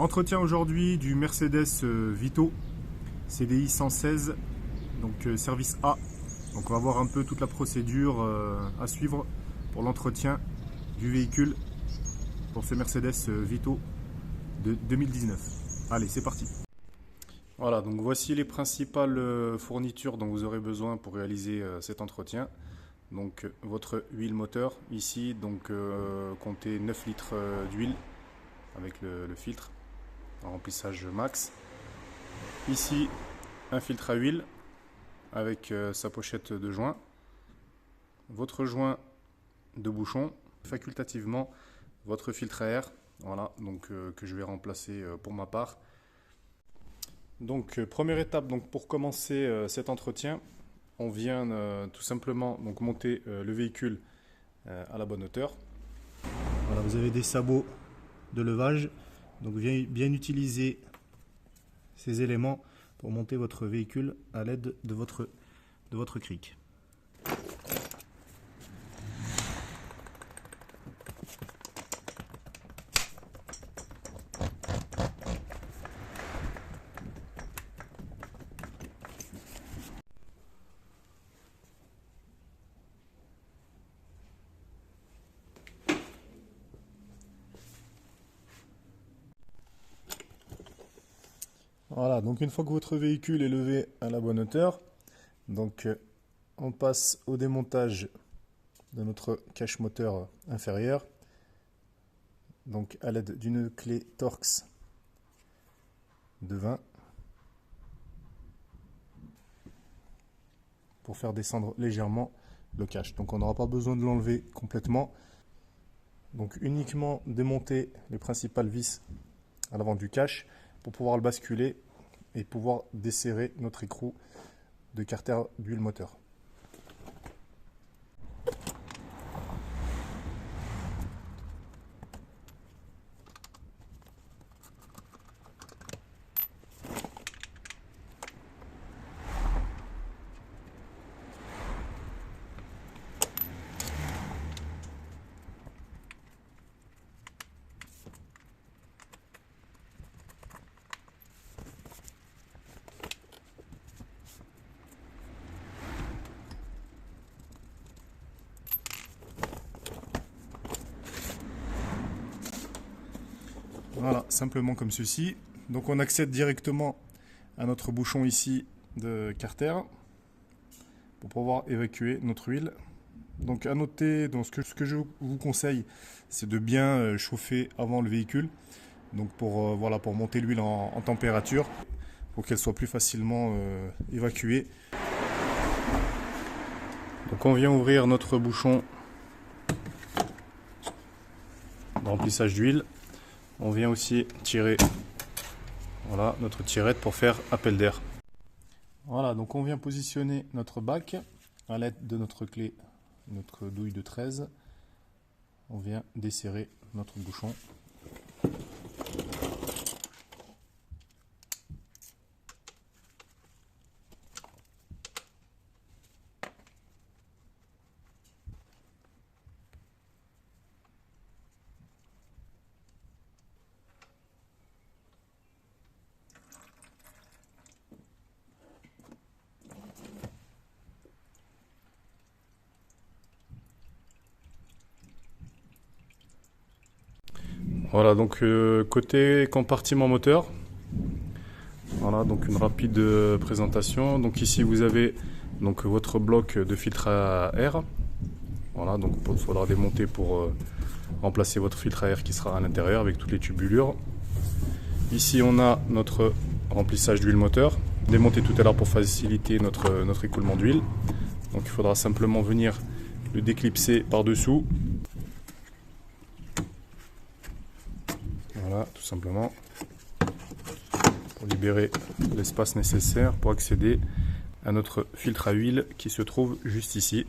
Entretien aujourd'hui du Mercedes Vito CDI 116, donc service A. Donc on va voir un peu toute la procédure à suivre pour l'entretien du véhicule pour ce Mercedes Vito de 2019. Allez, c'est parti. Voilà, donc voici les principales fournitures dont vous aurez besoin pour réaliser cet entretien. Donc votre huile moteur ici, donc comptez 9 litres d'huile avec le filtre en remplissage max. Ici un filtre à huile avec sa pochette de joint, votre joint de bouchon, facultativement votre filtre à air, voilà, donc que je vais remplacer pour ma part. Donc première étape, donc pour commencer cet entretien, on vient tout simplement donc monter le véhicule à la bonne hauteur. Voilà, vous avez des sabots de levage, donc bien utiliser ces éléments pour monter votre véhicule à l'aide de votre cric. Voilà, donc une fois que votre véhicule est levé à la bonne hauteur, donc on passe au démontage de notre cache moteur inférieur, donc à l'aide d'une clé Torx de 20 pour faire descendre légèrement le cache. Donc on n'aura pas besoin de l'enlever complètement, donc uniquement démonter les principales vis à l'avant du cache pour pouvoir le basculer et pouvoir desserrer notre écrou de carter d'huile moteur. Voilà, simplement comme ceci. Donc on accède directement à notre bouchon ici de carter pour pouvoir évacuer notre huile. Donc à noter, donc ce que je vous conseille, c'est de bien chauffer avant le véhicule. Donc pour monter l'huile en température, pour qu'elle soit plus facilement évacuée. Donc on vient ouvrir notre bouchon de remplissage d'huile. On vient aussi tirer notre tirette pour faire appel d'air. Voilà, donc on vient positionner notre bac à l'aide de notre clé, notre douille de 13. On vient desserrer notre bouchon. Voilà, donc côté compartiment moteur, voilà, donc une rapide présentation. Donc ici vous avez donc votre bloc de filtre à air. Voilà, donc il faudra démonter pour remplacer votre filtre à air qui sera à l'intérieur avec toutes les tubulures. Ici on a notre remplissage d'huile moteur, démonté tout à l'heure pour faciliter notre écoulement d'huile. Donc il faudra simplement venir le déclipser par-dessous. Voilà, tout simplement, pour libérer l'espace nécessaire pour accéder à notre filtre à huile qui se trouve juste ici.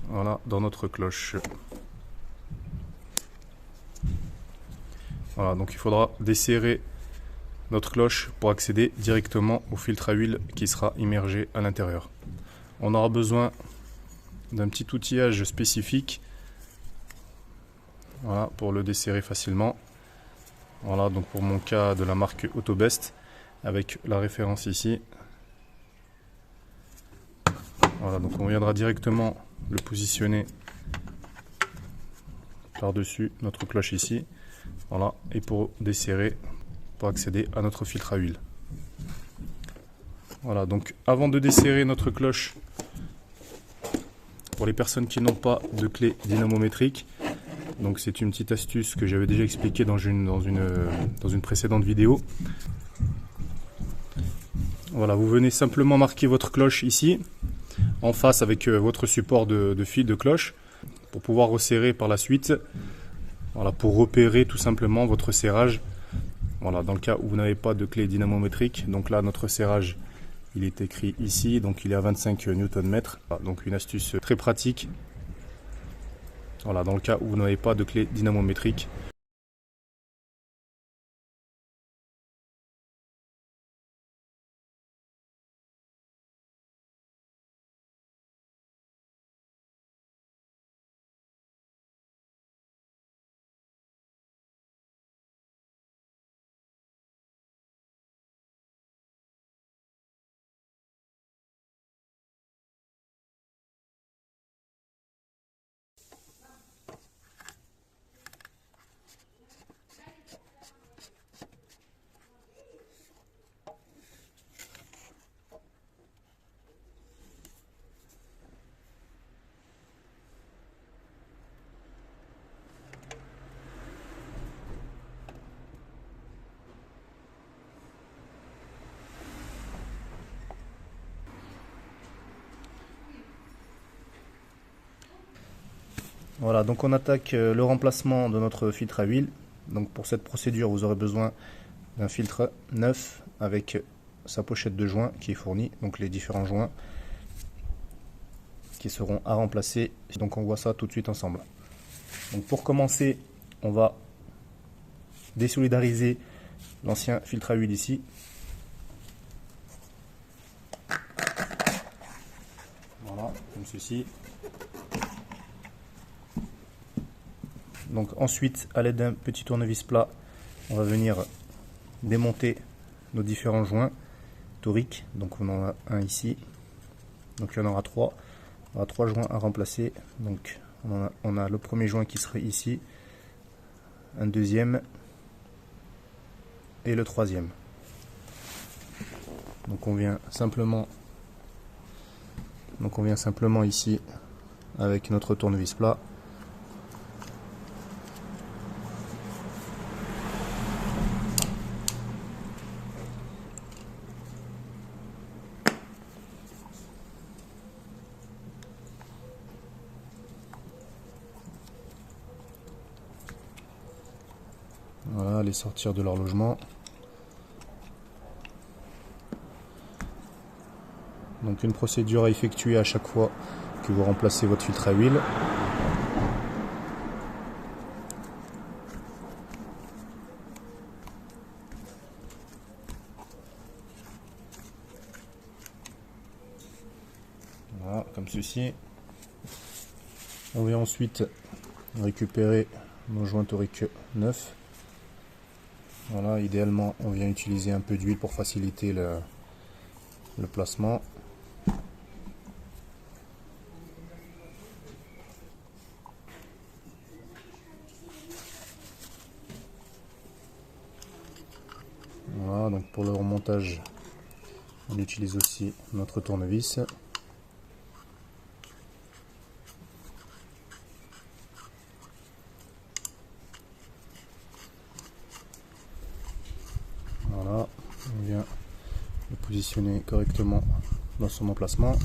Voilà, dans notre cloche. Voilà, donc il faudra desserrer notre cloche pour accéder directement au filtre à huile qui sera immergé à l'intérieur. On aura besoin d'un petit outillage spécifique, voilà, pour le desserrer facilement. Voilà, donc pour mon cas de la marque Autobest, avec la référence ici. Voilà, donc on viendra directement le positionner par-dessus notre cloche ici. Voilà, et pour desserrer, pour accéder à notre filtre à huile. Voilà, donc avant de desserrer notre cloche, pour les personnes qui n'ont pas de clé dynamométrique, donc c'est une petite astuce que j'avais déjà expliquée dans une précédente vidéo. Voilà, vous venez simplement marquer votre cloche ici, en face avec votre support de fil de cloche, pour pouvoir resserrer par la suite. Voilà, pour repérer tout simplement votre serrage. Voilà, dans le cas où vous n'avez pas de clé dynamométrique, donc là notre serrage il est écrit ici, donc il est à 25 Nm. Donc une astuce très pratique. Voilà, dans le cas où vous n'avez pas de clé dynamométrique. Voilà, donc on attaque le remplacement de notre filtre à huile. Donc pour cette procédure, vous aurez besoin d'un filtre neuf avec sa pochette de joints qui est fournie, donc les différents joints qui seront à remplacer. Donc on voit ça tout de suite ensemble. Donc pour commencer, on va désolidariser l'ancien filtre à huile ici. Voilà, comme ceci. Donc ensuite, à l'aide d'un petit tournevis plat, on va venir démonter nos différents joints toriques. Donc on en a un ici, donc il y en aura trois. On aura trois joints à remplacer. Donc on a le premier joint qui serait ici, un deuxième et le troisième. Donc on vient simplement ici avec notre tournevis plat. Voilà, les sortir de leur logement. Donc une procédure à effectuer à chaque fois que vous remplacez votre filtre à huile. Voilà, comme ceci. On vient ensuite récupérer nos joints toriques neufs. Voilà, idéalement on vient utiliser un peu d'huile pour faciliter le placement. Voilà, donc pour le remontage, on utilise aussi notre tournevis. Voilà, on vient le positionner correctement dans son emplacement.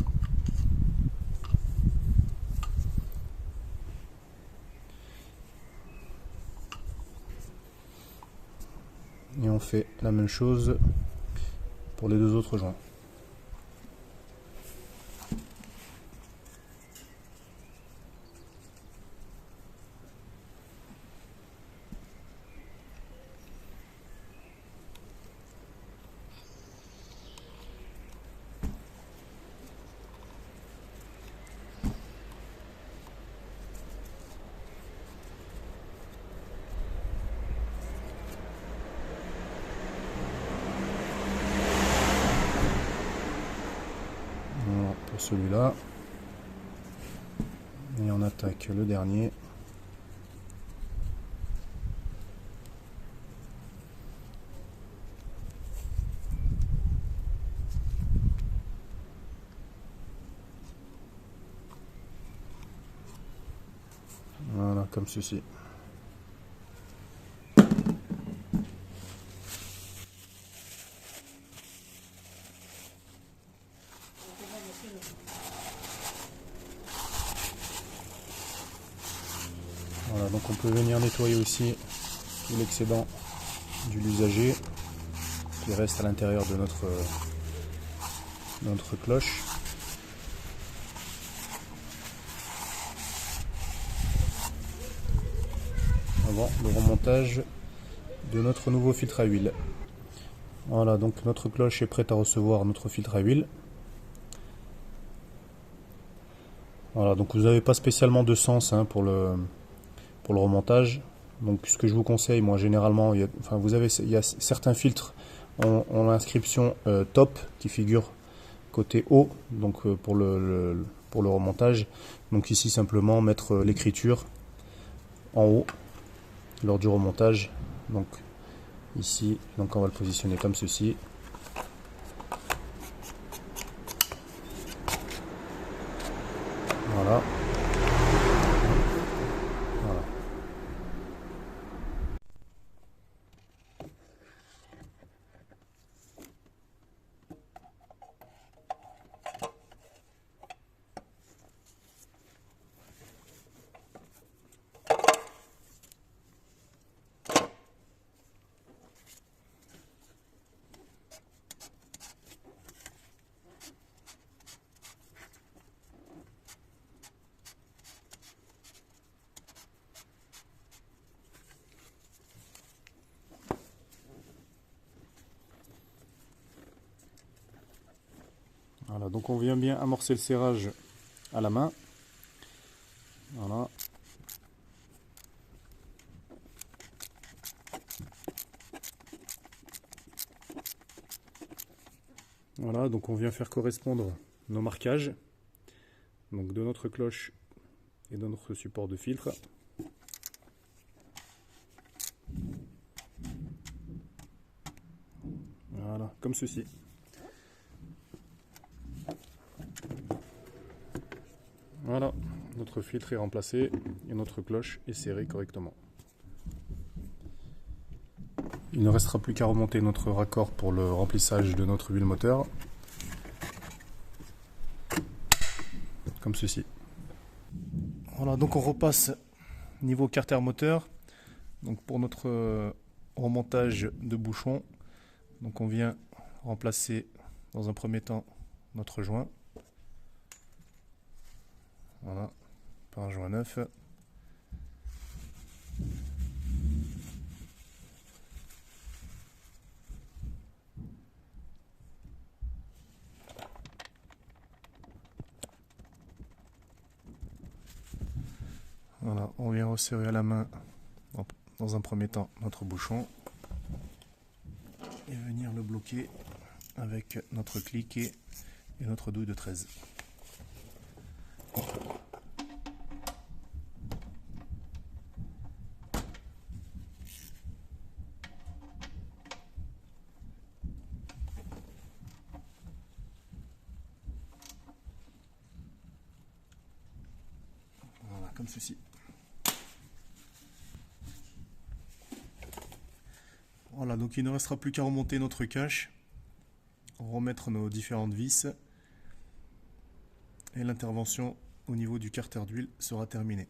Et on fait la même chose pour les deux autres joints. celui-là. Et on attaque le dernier. Voilà, comme ceci. Voilà, donc on peut venir nettoyer aussi tout l'excédent de l'usager qui reste à l'intérieur de notre cloche. Avant le remontage de notre nouveau filtre à huile. Voilà, donc notre cloche est prête à recevoir notre filtre à huile. Voilà, donc vous n'avez pas spécialement de sens pour le remontage. Donc ce que je vous conseille, moi généralement, il y a certains filtres ont l'inscription top qui figure côté haut, donc pour le remontage. Donc ici simplement mettre l'écriture en haut lors du remontage. Donc ici, donc on va le positionner comme ceci. Voilà. Voilà. Voilà, donc on vient bien amorcer le serrage à la main. Voilà. Voilà, donc on vient faire correspondre nos marquages donc de notre cloche et de notre support de filtre. Voilà, comme ceci. Voilà, notre filtre est remplacé et notre cloche est serrée correctement. Il ne restera plus qu'à remonter notre raccord pour le remplissage de notre huile moteur. Comme ceci. Voilà, donc on repasse niveau carter moteur. Donc pour notre remontage de bouchon, donc on vient remplacer dans un premier temps notre joint. Voilà, par un joint neuf. Voilà, on vient resserrer à la main dans un premier temps notre bouchon et venir le bloquer avec notre cliquet et notre douille de 13. Voilà, comme ceci. Voilà, donc il ne restera plus qu'à remonter notre cache, remettre nos différentes vis et l'intervention au niveau du carter d'huile sera terminée.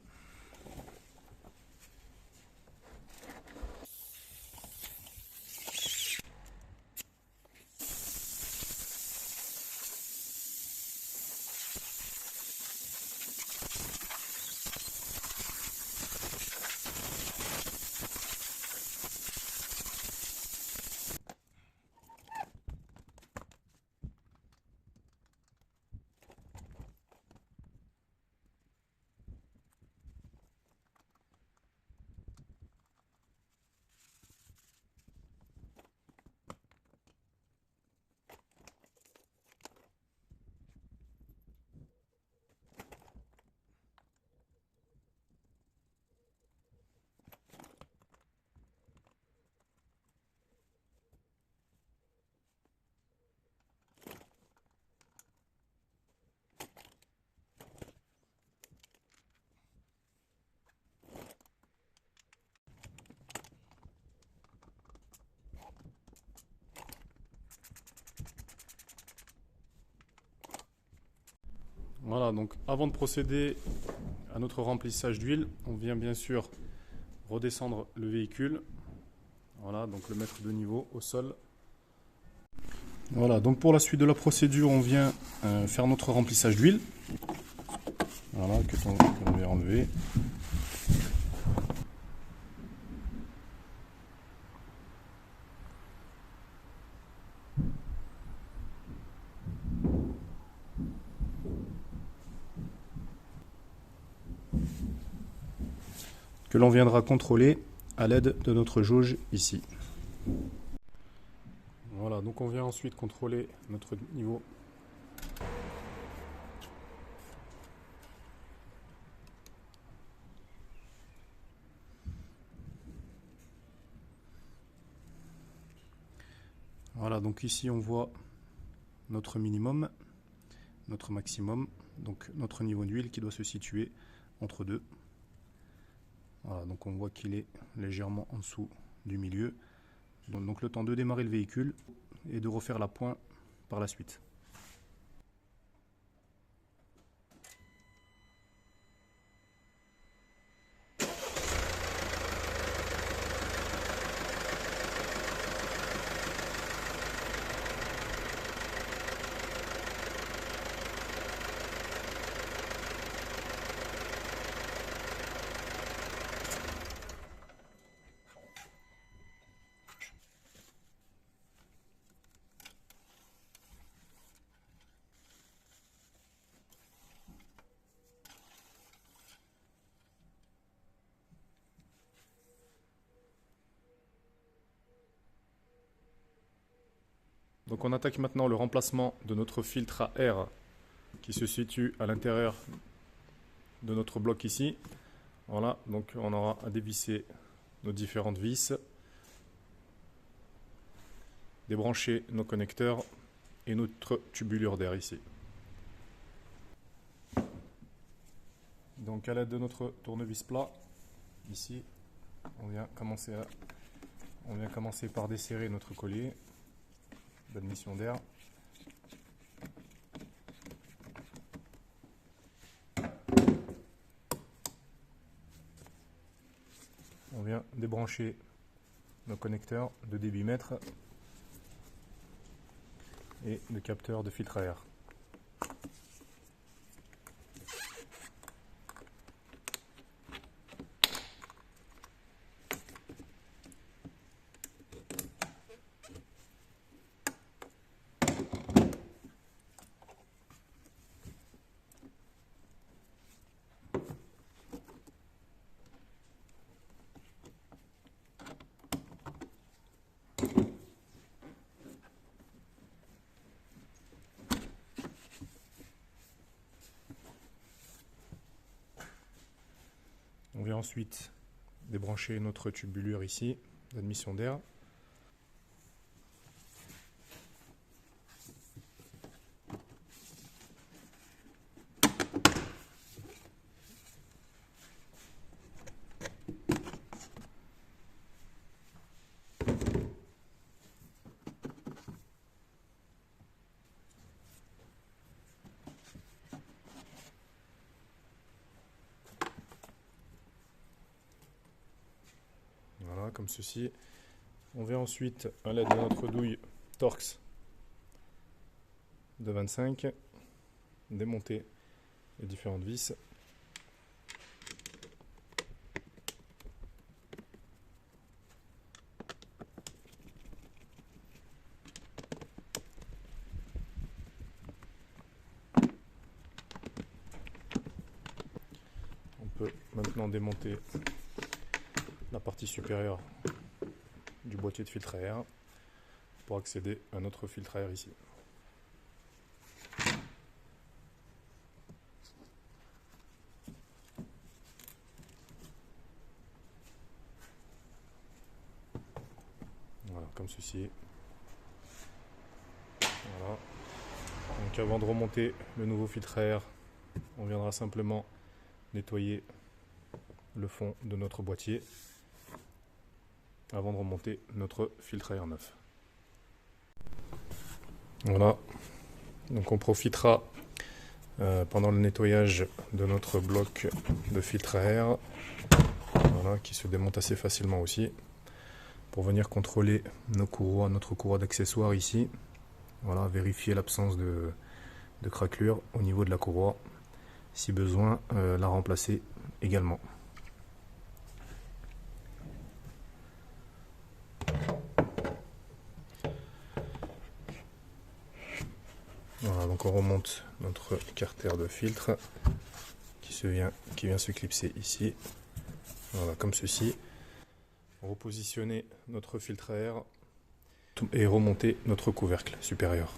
Voilà, donc avant de procéder à notre remplissage d'huile, on vient bien sûr redescendre le véhicule. Voilà, donc le mettre de niveau au sol. Voilà, donc pour la suite de la procédure, on vient faire notre remplissage d'huile. Voilà, que l'on vient enlever. Que l'on viendra contrôler à l'aide de notre jauge ici. Voilà, donc on vient ensuite contrôler notre niveau. Voilà, donc ici on voit notre minimum, notre maximum, donc notre niveau d'huile qui doit se situer entre deux. Voilà, donc on voit qu'il est légèrement en dessous du milieu. Donc le temps de démarrer le véhicule et de refaire la pointe par la suite. Donc on attaque maintenant le remplacement de notre filtre à air qui se situe à l'intérieur de notre bloc ici. Voilà, donc on aura à dévisser nos différentes vis, débrancher nos connecteurs et notre tubulure d'air ici. Donc à l'aide de notre tournevis plat, ici, on vient commencer par desserrer notre collier d'admission d'air. On vient débrancher nos connecteurs de débitmètre et le capteur de filtre à air. On vient ensuite débrancher notre tubulure ici d'admission d'air. Voilà, comme ceci. On vient ensuite, à l'aide de notre douille Torx de 25, démonter les différentes vis. On peut maintenant démonter la partie supérieure du boîtier de filtre à air pour accéder à notre filtre à air ici. Voilà, comme ceci. Voilà. Donc avant de remonter le nouveau filtre à air, on viendra simplement nettoyer le fond de notre boîtier avant de remonter notre filtre à air neuf. Voilà, donc on profitera pendant le nettoyage de notre bloc de filtre à air, voilà, qui se démonte assez facilement aussi, pour venir contrôler nos courroies, notre courroie d'accessoires ici. Voilà, vérifier l'absence de craquelure au niveau de la courroie, si besoin la remplacer également. Voilà, donc on remonte notre carter de filtre qui vient se clipser ici. Voilà, comme ceci. Repositionner notre filtre à air et remonter notre couvercle supérieur.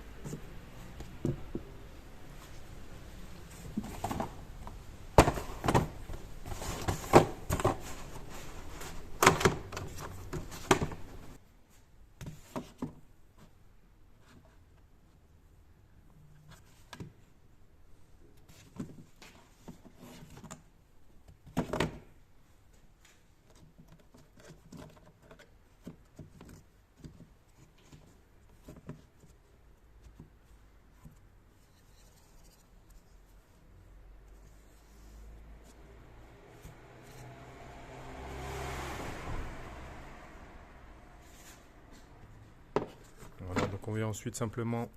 Voilà, donc on vient ensuite simplement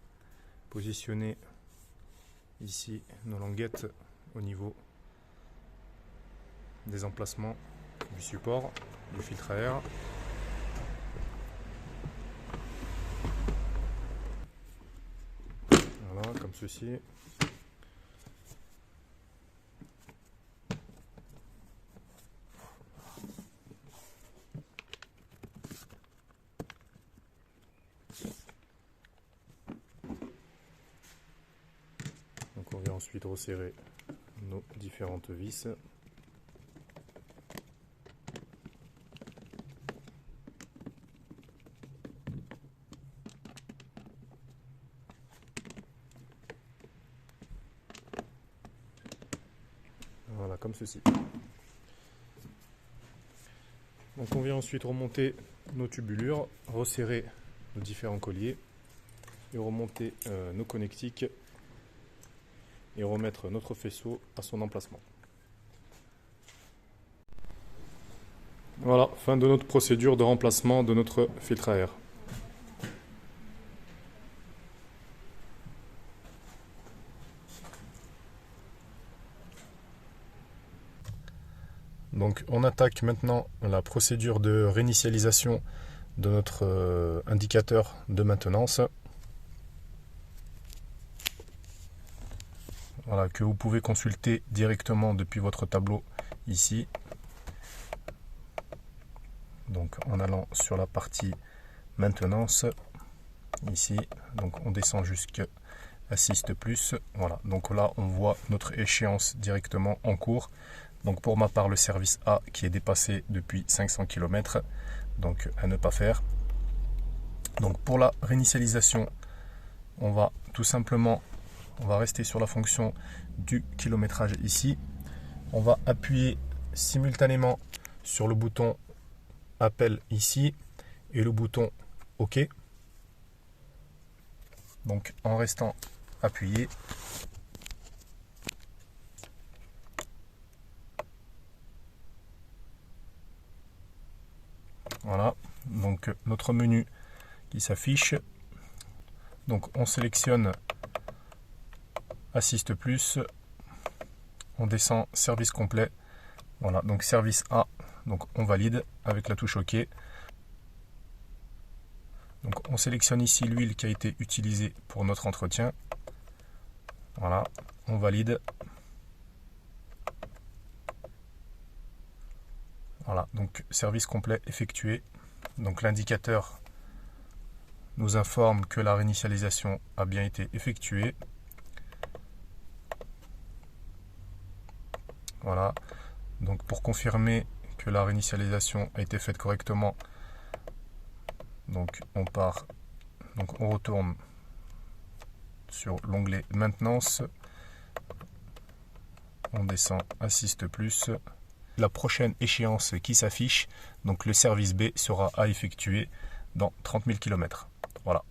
positionner ici nos languettes au niveau des emplacements du support du filtre à air. Voilà, comme ceci. Donc on vient ensuite resserrer nos différentes vis. Voilà, comme ceci. Donc on vient ensuite remonter nos tubulures, resserrer nos différents colliers et remonter nos connectiques et remettre notre faisceau à son emplacement. Voilà, fin de notre procédure de remplacement de notre filtre à air. Donc on attaque maintenant la procédure de réinitialisation de notre indicateur de maintenance. Voilà, que vous pouvez consulter directement depuis votre tableau ici. Donc en allant sur la partie maintenance ici, donc on descend jusqu'à Assist plus. Voilà, donc là on voit notre échéance directement en cours. Donc pour ma part le service A qui est dépassé depuis 500 km, donc à ne pas faire. Donc pour la réinitialisation, on va tout simplement, on va rester sur la fonction du kilométrage ici. On va appuyer simultanément sur le bouton appel ici et le bouton OK. Donc en restant appuyé. Voilà, donc notre menu qui s'affiche. Donc on sélectionne Assist plus, on descend service complet. Voilà, donc service A, donc on valide avec la touche OK. Donc on sélectionne ici l'huile qui a été utilisée pour notre entretien. Voilà, on valide. Voilà, donc service complet effectué. Donc l'indicateur nous informe que la réinitialisation a bien été effectuée. Voilà, donc pour confirmer que la réinitialisation a été faite correctement, donc on part, donc on retourne sur l'onglet maintenance, on descend Assist plus. La prochaine échéance qui s'affiche, donc le service B sera à effectuer dans 30 000 km. Voilà.